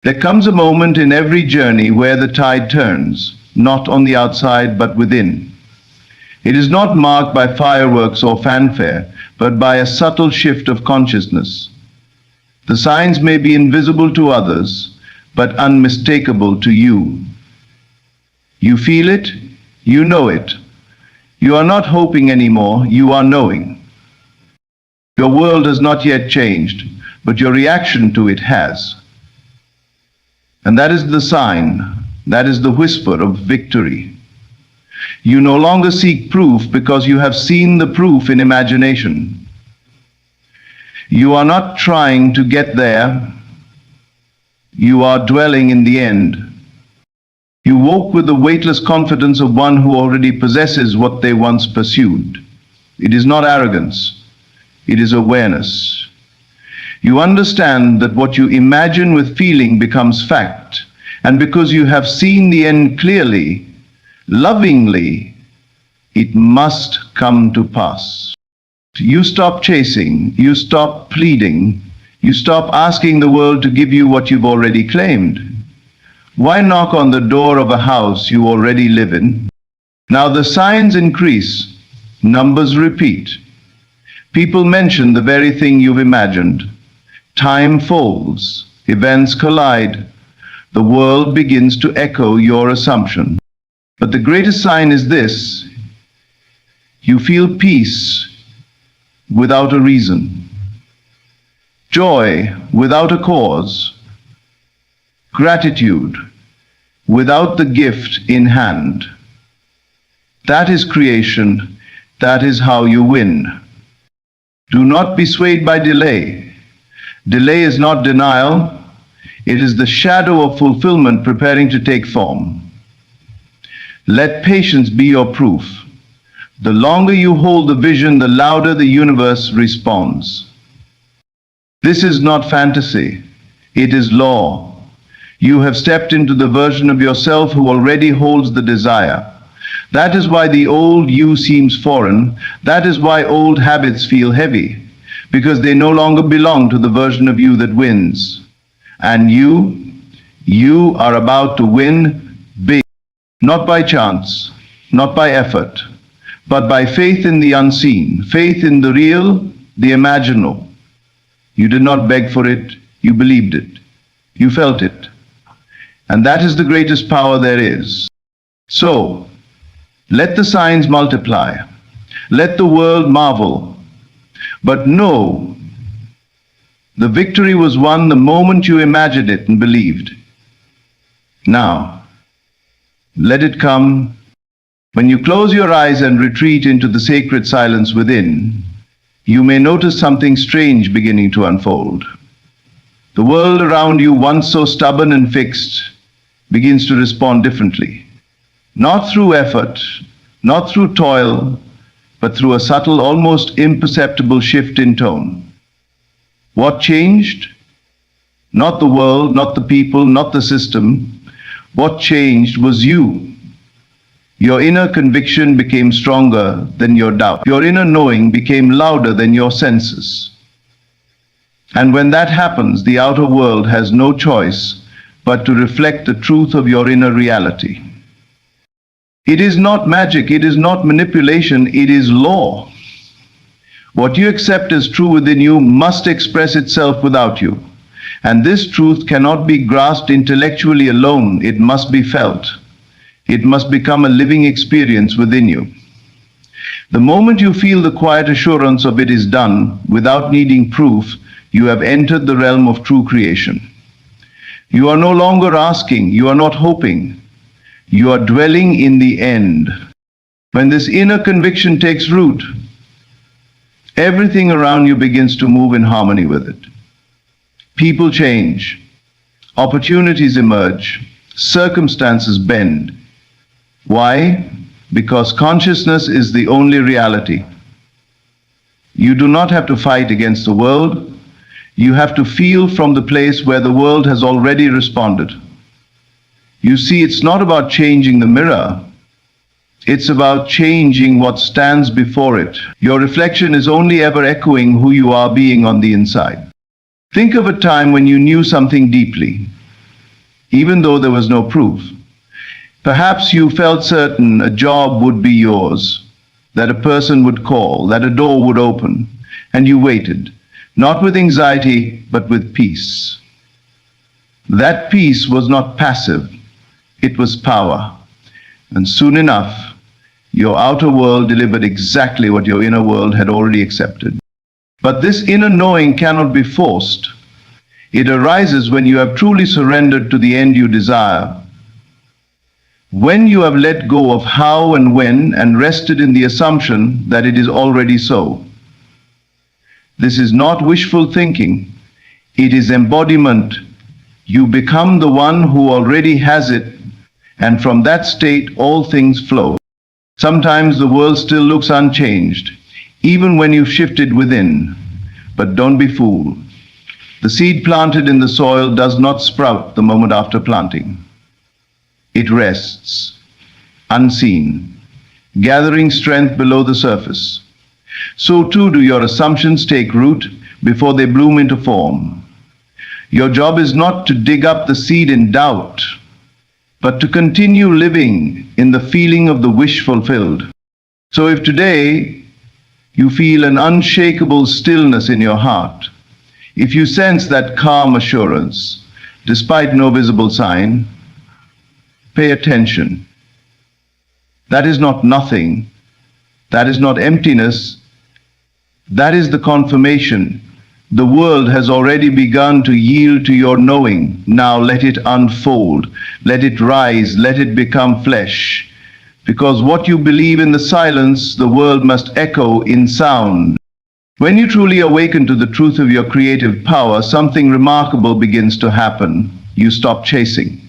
There comes a moment in every journey where the tide turns, not on the outside but within. It is not marked by fireworks or fanfare, but by a subtle shift of consciousness. The signs may be invisible to others, but unmistakable to you. You feel it, you know it. You are not hoping anymore, you are knowing. Your world has not yet changed, but your reaction to it has. And that is the sign, that is the whisper of victory. You no longer seek proof because you have seen the proof in imagination. You are not trying to get there, you are dwelling in the end. You walk with the weightless confidence of one who already possesses what they once pursued. It is not arrogance, it is awareness. You understand that what you imagine with feeling becomes fact, and because you have seen the end clearly, lovingly, it must come to pass. You stop chasing, you stop pleading, you stop asking the world to give you what you've already claimed. Why knock on the door of a house you already live in? Now the signs increase, numbers repeat. People mention the very thing you've imagined. Time folds, events collide. The world begins to echo your assumption. But the greatest sign is this: you feel peace without a reason, joy without a cause, gratitude without the gift in hand. That is creation, that is how you win. Do not be swayed by delay. Delay is not denial, it is the shadow of fulfillment preparing to take form. Let patience be your proof. The longer you hold the vision, the louder the universe responds. This is not fantasy, it is law. You have stepped into the version of yourself who already holds the desire. That is why the old you seems foreign. That is why old habits feel heavy, because they no longer belong to the version of you that wins. And you are about to win big, not by chance, not by effort, but by faith in the unseen, faith in the real, the imaginal. You did not beg for it, you believed it, you felt it. And that is the greatest power there is. So, let the signs multiply. Let the world marvel. But know, the victory was won the moment you imagined it and believed. Now, let it come. When you close your eyes and retreat into the sacred silence within, you may notice something strange beginning to unfold. The world around you, once so stubborn and fixed, begins to respond differently. Not through effort, not through toil, but through a subtle, almost imperceptible shift in tone. What changed? Not the world, not the people, not the system. What changed was you. Your inner conviction became stronger than your doubt. Your inner knowing became louder than your senses. And when that happens, the outer world has no choice but to reflect the truth of your inner reality. It is not magic, it is not manipulation, it is law. What you accept as true within you must express itself without you. And this truth cannot be grasped intellectually alone, it must be felt. It must become a living experience within you. The moment you feel the quiet assurance of it is done, without needing proof, you have entered the realm of true creation. You are no longer asking, you are not hoping. You are dwelling in the end. When this inner conviction takes root, everything around you begins to move in harmony with it. People change, opportunities emerge, circumstances bend. Why? Because consciousness is the only reality. You do not have to fight against the world. You have to feel from the place where the world has already responded. You see, it's not about changing the mirror. It's about changing what stands before it. Your reflection is only ever echoing who you are being on the inside. Think of a time when you knew something deeply. even though there was no proof. Perhaps you felt certain a job would be yours, that a person would call, that a door would open, and you waited, not with anxiety, but with peace. That peace was not passive, it was power. And soon enough, your outer world delivered exactly what your inner world had already accepted. But this inner knowing cannot be forced. It arises when you have truly surrendered to the end you desire. When you have let go of how and when and rested in the assumption that it is already so. This is not wishful thinking. It is embodiment. You become the one who already has it, and from that state all things flow. Sometimes the world still looks unchanged, even when you've shifted within. But don't be fooled. The seed planted in the soil does not sprout the moment after planting. It rests, unseen, gathering strength below the surface. So too do your assumptions take root before they bloom into form. Your job is not to dig up the seed in doubt, but to continue living in the feeling of the wish fulfilled. So if today you feel an unshakable stillness in your heart, if you sense that calm assurance, despite no visible sign, pay attention. That is not nothing. That is not emptiness. That is the confirmation. The world has already begun to yield to your knowing. Now let it unfold. Let it rise. Let it become flesh. Because what you believe in the silence, the world must echo in sound. When you truly awaken to the truth of your creative power, something remarkable begins to happen. You stop chasing.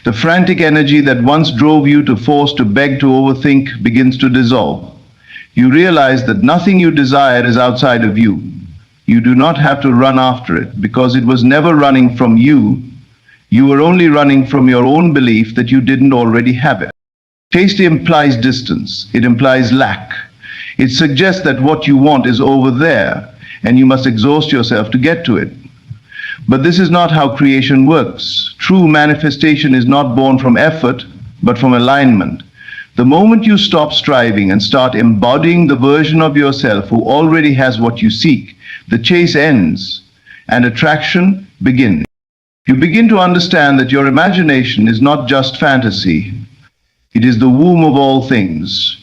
The frantic energy that once drove you to force, to beg, to overthink begins to dissolve. You realize that nothing you desire is outside of you. You do not have to run after it, because it was never running from you. You were only running from your own belief that you didn't already have it. Taste implies distance. It implies lack. It suggests that what you want is over there, and you must exhaust yourself to get to it. But this is not how creation works. True manifestation is not born from effort, but from alignment. The moment you stop striving and start embodying the version of yourself who already has what you seek, the chase ends and attraction begins. You begin to understand that your imagination is not just fantasy. It is the womb of all things.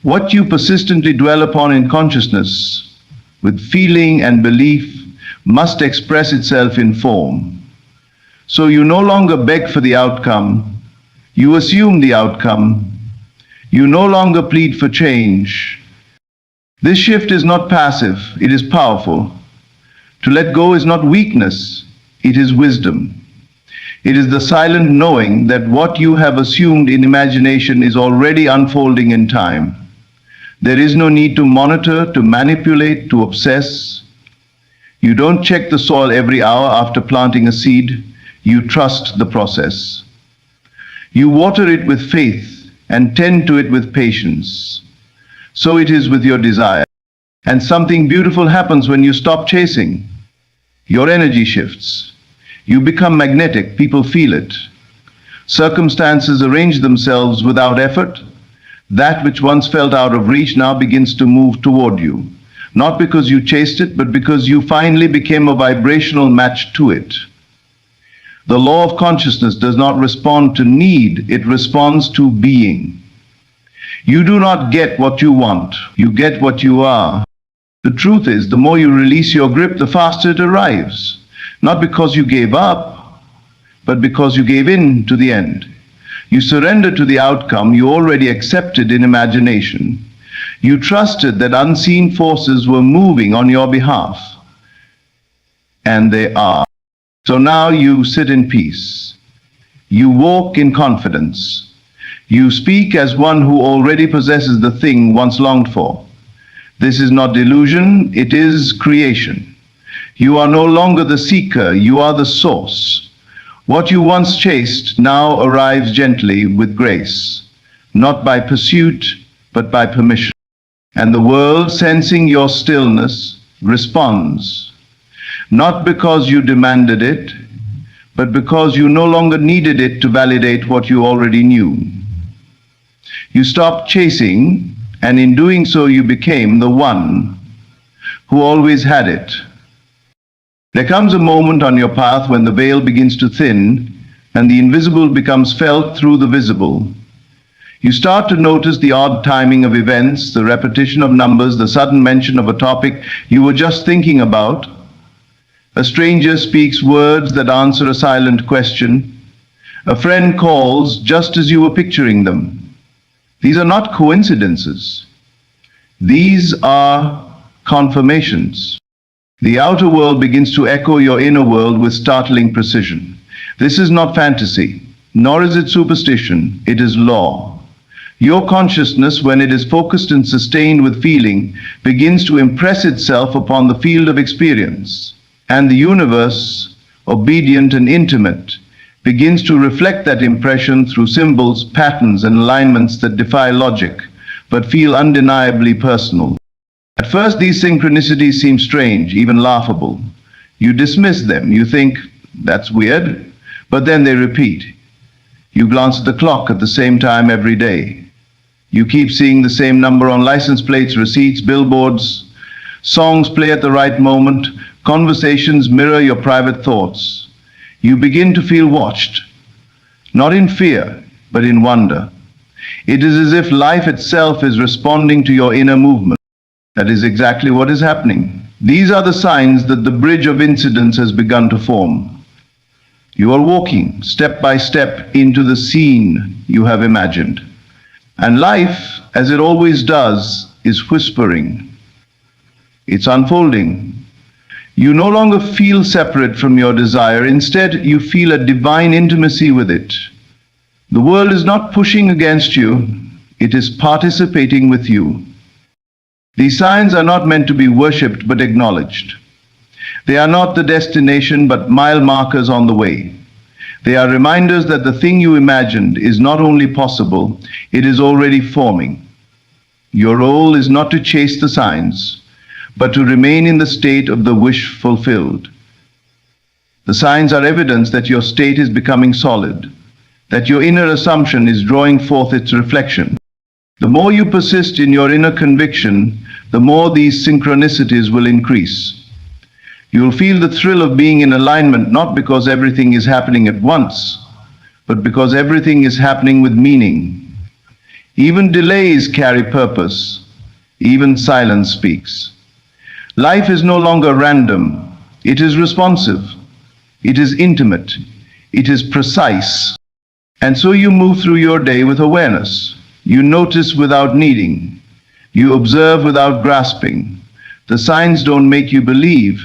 What you persistently dwell upon in consciousness, with feeling and belief, must express itself in form. So you no longer beg for the outcome, you assume the outcome. You no longer plead for change. This shift is not passive, it is powerful. To let go is not weakness, it is wisdom. It is the silent knowing that what you have assumed in imagination is already unfolding in time. There is no need to monitor, to manipulate, to obsess. You don't check the soil every hour after planting a seed. You trust the process. You water it with faith and tend to it with patience. So it is with your desire. And something beautiful happens when you stop chasing. Your energy shifts. You become magnetic. People feel it. Circumstances arrange themselves without effort. That which once felt out of reach now begins to move toward you. Not because you chased it, but because you finally became a vibrational match to it. The law of consciousness does not respond to need, it responds to being. You do not get what you want, you get what you are. The truth is, the more you release your grip, the faster it arrives. Not because you gave up, but because you gave in to the end. You surrendered to the outcome you already accepted in imagination. You trusted that unseen forces were moving on your behalf. And they are. So now you sit in peace. You walk in confidence. You speak as one who already possesses the thing once longed for. This is not delusion, it is creation. You are no longer the seeker, you are the source. What you once chased now arrives gently with grace, not by pursuit, but by permission. And the world, sensing your stillness, responds, not because you demanded it, but because you no longer needed it to validate what you already knew. You stopped chasing, and in doing so you became the one who always had it. There comes a moment on your path when the veil begins to thin, and the invisible becomes felt through the visible. You start to notice the odd timing of events, the repetition of numbers, the sudden mention of a topic you were just thinking about. A stranger speaks words that answer a silent question. A friend calls just as you were picturing them. These are not coincidences. These are confirmations. The outer world begins to echo your inner world with startling precision. This is not fantasy, nor is it superstition, it is law. Your consciousness, when it is focused and sustained with feeling, begins to impress itself upon the field of experience. And the universe, obedient and intimate, begins to reflect that impression through symbols, patterns, and alignments that defy logic, but feel undeniably personal. At first, these synchronicities seem strange, even laughable. You dismiss them. You think, that's weird. But then they repeat. You glance at the clock at the same time every day. You keep seeing the same number on license plates, receipts, billboards. Songs play at the right moment. Conversations mirror your private thoughts. You begin to feel watched, not in fear, but in wonder. It is as if life itself is responding to your inner movement. That is exactly what is happening. These are the signs that the bridge of incidents has begun to form. You are walking step by step into the scene you have imagined. And life, as it always does, is whispering. It's unfolding. You no longer feel separate from your desire. Instead, you feel a divine intimacy with it. The world is not pushing against you. It is participating with you. These signs are not meant to be worshipped but acknowledged. They are not the destination but mile markers on the way. They are reminders that the thing you imagined is not only possible, it is already forming. Your role is not to chase the signs, but to remain in the state of the wish fulfilled. The signs are evidence that your state is becoming solid, that your inner assumption is drawing forth its reflection. The more you persist in your inner conviction, the more these synchronicities will increase. You will feel the thrill of being in alignment, not because everything is happening at once, but because everything is happening with meaning. Even delays carry purpose. Even silence speaks. Life is no longer random. It is responsive. It is intimate. It is precise. And so you move through your day with awareness. You notice without needing. You observe without grasping. The signs don't make you believe.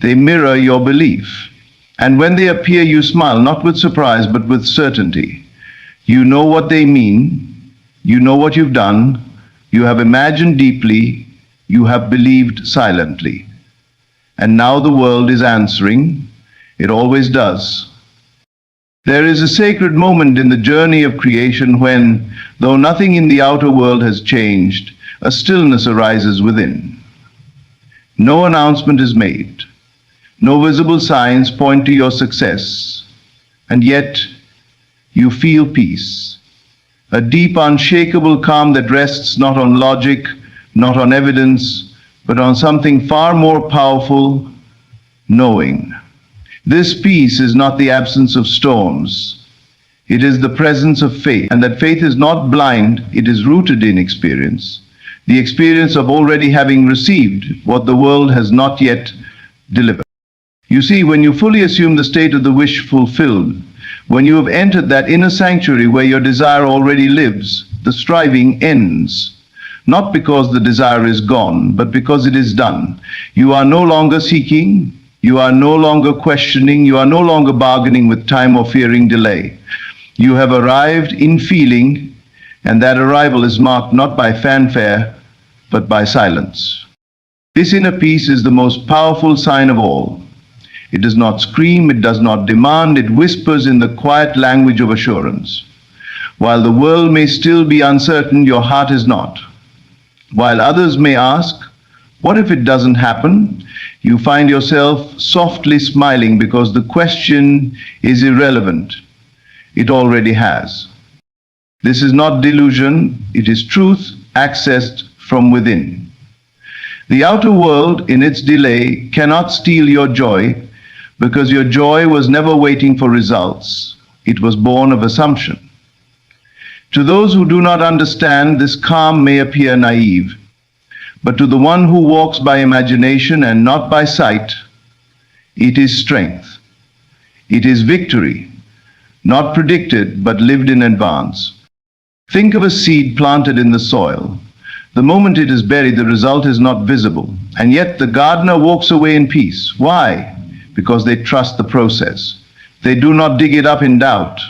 They mirror your belief. And when they appear, you smile, not with surprise, but with certainty. You know what they mean. You know what you've done. You have imagined deeply. You have believed silently. And now the world is answering. It always does. There is a sacred moment in the journey of creation when, though nothing in the outer world has changed, a stillness arises within. No announcement is made. No visible signs point to your success. And yet, you feel peace. A deep, unshakable calm that rests not on logic, not on evidence, but on something far more powerful, knowing. This peace is not the absence of storms. It is the presence of faith, and that faith is not blind, it is rooted in experience. The experience of already having received what the world has not yet delivered. You see, when you fully assume the state of the wish fulfilled, when you have entered that inner sanctuary where your desire already lives, the striving ends. Not because the desire is gone, but because it is done. You are no longer seeking. You are no longer questioning. You are no longer bargaining with time or fearing delay. You have arrived in feeling, and that arrival is marked not by fanfare, but by silence. This inner peace is the most powerful sign of all. It does not scream, it does not demand, it whispers in the quiet language of assurance. While the world may still be uncertain, your heart is not. While others may ask, what if it doesn't happen? You find yourself softly smiling because the question is irrelevant. It already has. This is not delusion, it is truth accessed from within. The outer world, in its delay, cannot steal your joy because your joy was never waiting for results. It was born of assumption. To those who do not understand, this calm may appear naive, but to the one who walks by imagination and not by sight, it is strength. It is victory, not predicted but lived in advance. Think of a seed planted in the soil. The moment it is buried, the result is not visible, and yet the gardener walks away in peace. Why? Because they trust the process. They do not dig it up in doubt.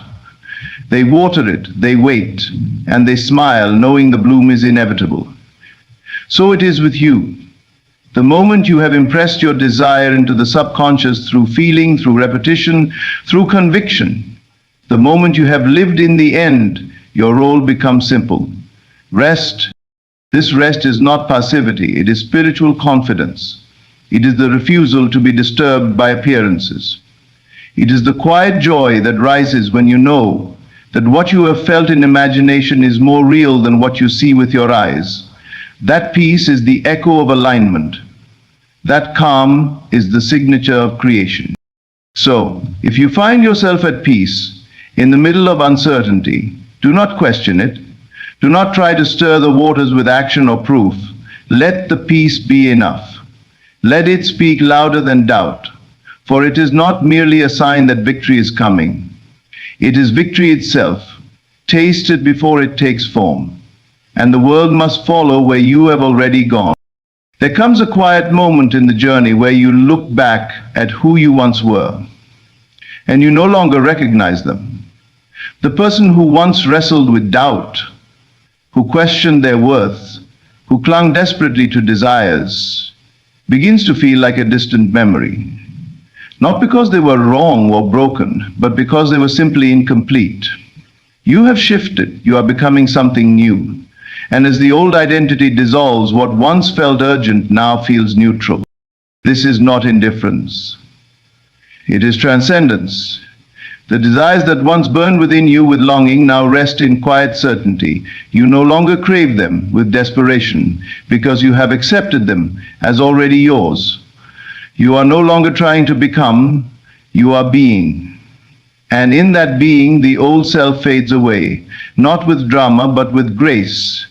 They water it, they wait, and they smile, knowing the bloom is inevitable. So it is with you. The moment you have impressed your desire into the subconscious through feeling, through repetition, through conviction, the moment you have lived in the end, your role becomes simple. Rest. This rest is not passivity, it is spiritual confidence. It is the refusal to be disturbed by appearances. It is the quiet joy that rises when you know that what you have felt in imagination is more real than what you see with your eyes. That peace is the echo of alignment. That calm is the signature of creation. So, if you find yourself at peace in the middle of uncertainty, do not question it. Do not try to stir the waters with action or proof. Let the peace be enough. Let it speak louder than doubt, for it is not merely a sign that victory is coming. It is victory itself. Taste it before it takes form, and the world must follow where you have already gone. There comes a quiet moment in the journey where you look back at who you once were, and you no longer recognize them. The person who once wrestled with doubt, who questioned their worth, who clung desperately to desires, begins to feel like a distant memory. Not because they were wrong or broken, but because they were simply incomplete. You have shifted, you are becoming something new. And as the old identity dissolves, what once felt urgent now feels neutral. This is not indifference. It is transcendence. The desires that once burned within you with longing now rest in quiet certainty. You no longer crave them with desperation because you have accepted them as already yours. You are no longer trying to become, you are being. And in that being, the old self fades away, not with drama, but with grace.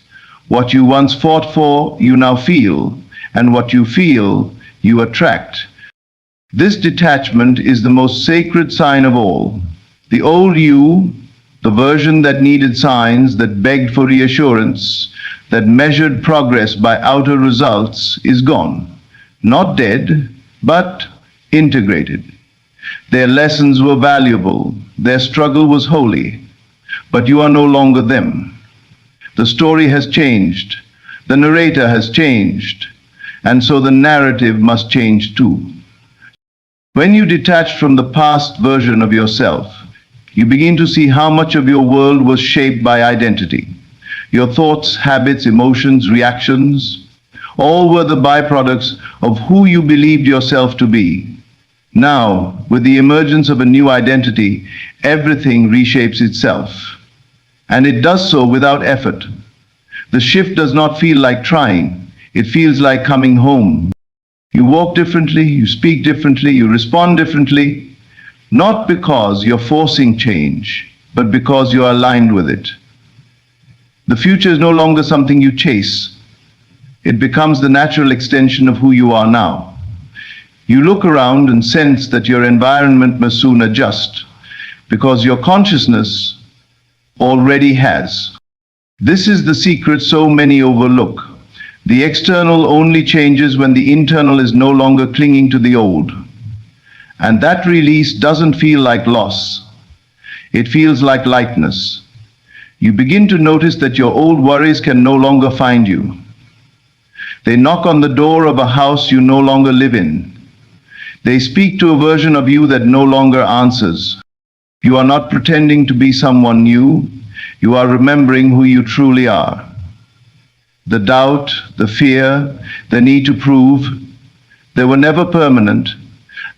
What you once fought for, you now feel, and what you feel, you attract. This detachment is the most sacred sign of all. The old you, the version that needed signs, that begged for reassurance, that measured progress by outer results, is gone. Not dead, but integrated. Their lessons were valuable, their struggle was holy, but you are no longer them. The story has changed, the narrator has changed, and so the narrative must change too. When you detach from the past version of yourself, you begin to see how much of your world was shaped by identity. Your thoughts, habits, emotions, reactions, all were the byproducts of who you believed yourself to be. Now, with the emergence of a new identity, everything reshapes itself. And it does so without effort. The shift does not feel like trying. It feels like coming home. You walk differently, you speak differently, you respond differently, not because you're forcing change, but because you are aligned with it. The future is no longer something you chase. It becomes the natural extension of who you are now. You look around and sense that your environment must soon adjust, because your consciousness already has. This is the secret so many overlook. The external only changes when the internal is no longer clinging to the old. And that release doesn't feel like loss. It feels like lightness. You begin to notice that your old worries can no longer find you. They knock on the door of a house you no longer live in. They speak to a version of you that no longer answers. You are not pretending to be someone new. You are remembering who you truly are. The doubt, the fear, the need to prove, They were never permanent.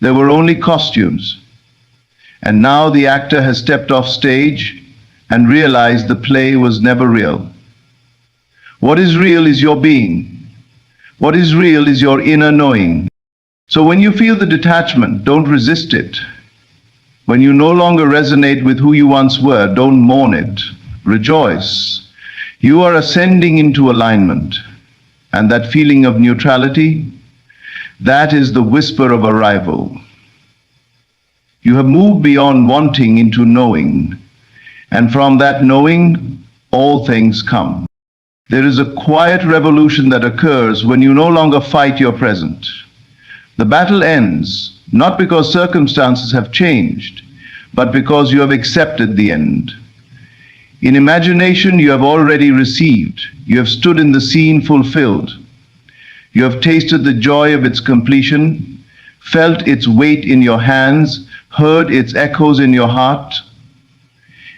They were only costumes. And now the actor has stepped off stage and realized the play was never real. What is real is your being. What is real is your inner knowing. So when you feel the detachment, don't resist it. When you no longer resonate with who you once were, don't mourn it. Rejoice. You are ascending into alignment. And that feeling of neutrality, that is the whisper of arrival. You have moved beyond wanting into knowing. And from that knowing, all things come. There is a quiet revolution that occurs when you no longer fight your present. The battle ends, not because circumstances have changed, but because you have accepted the end. In imagination, you have already received. You have stood in the scene fulfilled. You have tasted the joy of its completion, felt its weight in your hands, heard its echoes in your heart.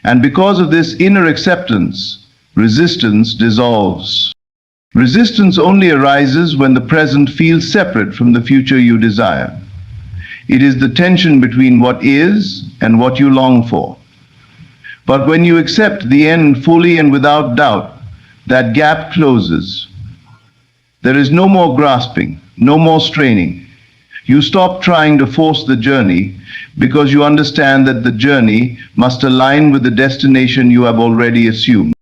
And because of this inner acceptance, resistance dissolves. Resistance only arises when the present feels separate from the future you desire. It is the tension between what is and what you long for. But when you accept the end fully and without doubt, that gap closes. There is no more grasping, no more straining. You stop trying to force the journey because you understand that the journey must align with the destination you have already assumed.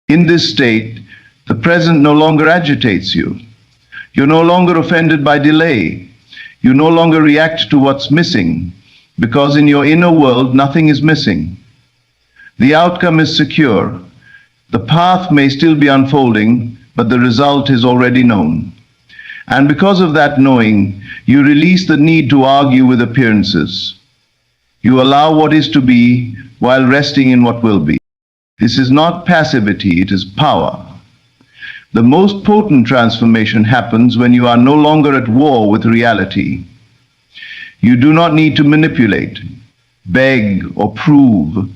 In this state, the present no longer agitates you. You're no longer offended by delay. You no longer react to what's missing, because in your inner world, nothing is missing. The outcome is secure. The path may still be unfolding, but the result is already known. And because of that knowing, you release the need to argue with appearances. You allow what is to be while resting in what will be. This is not passivity, it is power. The most potent transformation happens when you are no longer at war with reality. You do not need to manipulate, beg, or prove.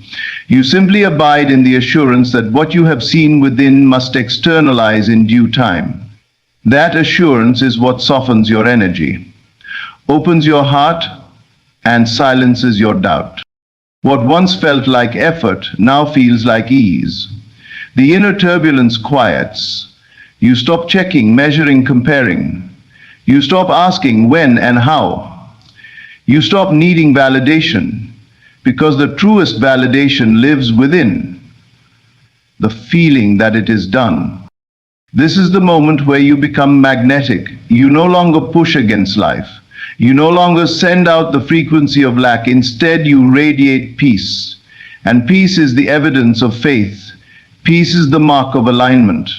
You simply abide in the assurance that what you have seen within must externalize in due time. That assurance is what softens your energy, opens your heart, and silences your doubt. What once felt like effort now feels like ease. The inner turbulence quiets. You stop checking, measuring, comparing. You stop asking when and how. You stop needing validation, because the truest validation lives within, the feeling that it is done. This is the moment where you become magnetic. You no longer push against life. You no longer send out the frequency of lack. Instead, you radiate peace. And peace is the evidence of faith. Peace is the mark of alignment.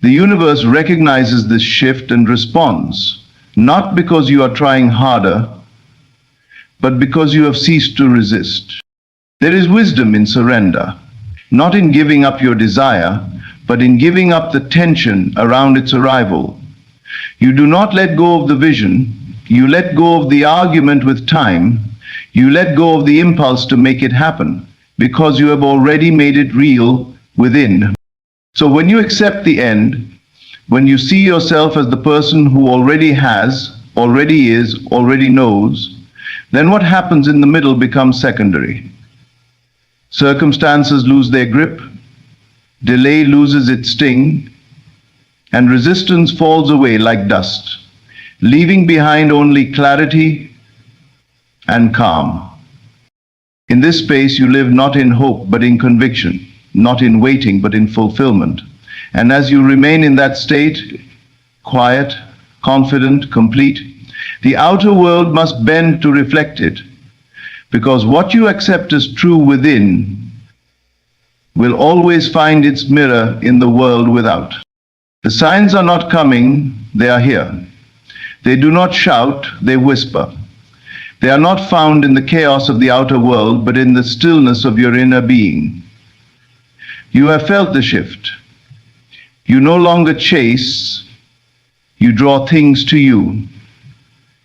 The universe recognizes this shift and responds, not because you are trying harder, but because you have ceased to resist. There is wisdom in surrender, not in giving up your desire, but in giving up the tension around its arrival. You do not let go of the vision. You let go of the argument with time. You let go of the impulse to make it happen, because you have already made it real within. So when you accept the end, when you see yourself as the person who already has, already is, already knows, then what happens in the middle becomes secondary. Circumstances lose their grip, delay loses its sting, and resistance falls away like dust, leaving behind only clarity and calm. In this space, you live not in hope, but in conviction, not in waiting, but in fulfillment. And as you remain in that state, quiet, confident, complete, the outer world must bend to reflect it, because what you accept as true within will always find its mirror in the world without. The signs are not coming, they are here. They do not shout, they whisper. They are not found in the chaos of the outer world, but in the stillness of your inner being. You have felt the shift. You no longer chase, you draw things to you.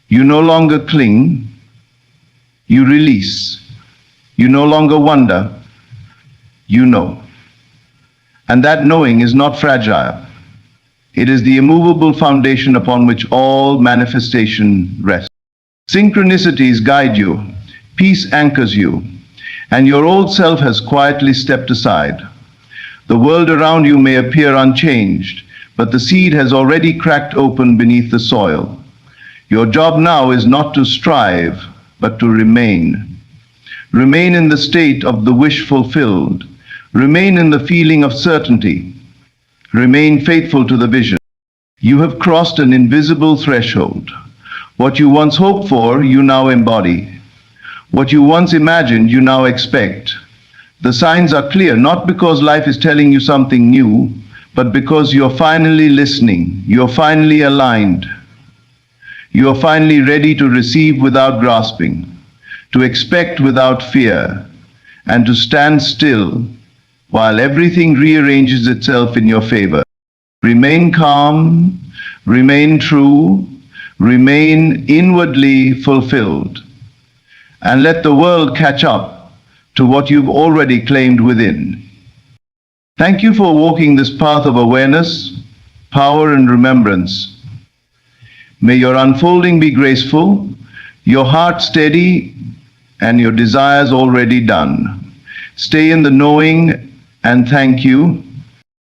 You no longer cling, you release. You no longer wonder, you know. And that knowing is not fragile. It is the immovable foundation upon which all manifestation rests. Synchronicities guide you, peace anchors you, and your old self has quietly stepped aside. The world around you may appear unchanged, but the seed has already cracked open beneath the soil. Your job now is not to strive, but to remain. Remain in the state of the wish fulfilled. Remain in the feeling of certainty. Remain faithful to the vision. You have crossed an invisible threshold. What you once hoped for, you now embody. What you once imagined, you now expect. The signs are clear, not because life is telling you something new, but because you're finally listening, you're finally aligned. You are finally ready to receive without grasping, to expect without fear, and to stand still while everything rearranges itself in your favor. Remain calm, remain true, remain inwardly fulfilled, and let the world catch up to what you've already claimed within. Thank you for walking this path of awareness, power, and remembrance. May your unfolding be graceful, your heart steady, and your desires already done. Stay in the knowing and thank you.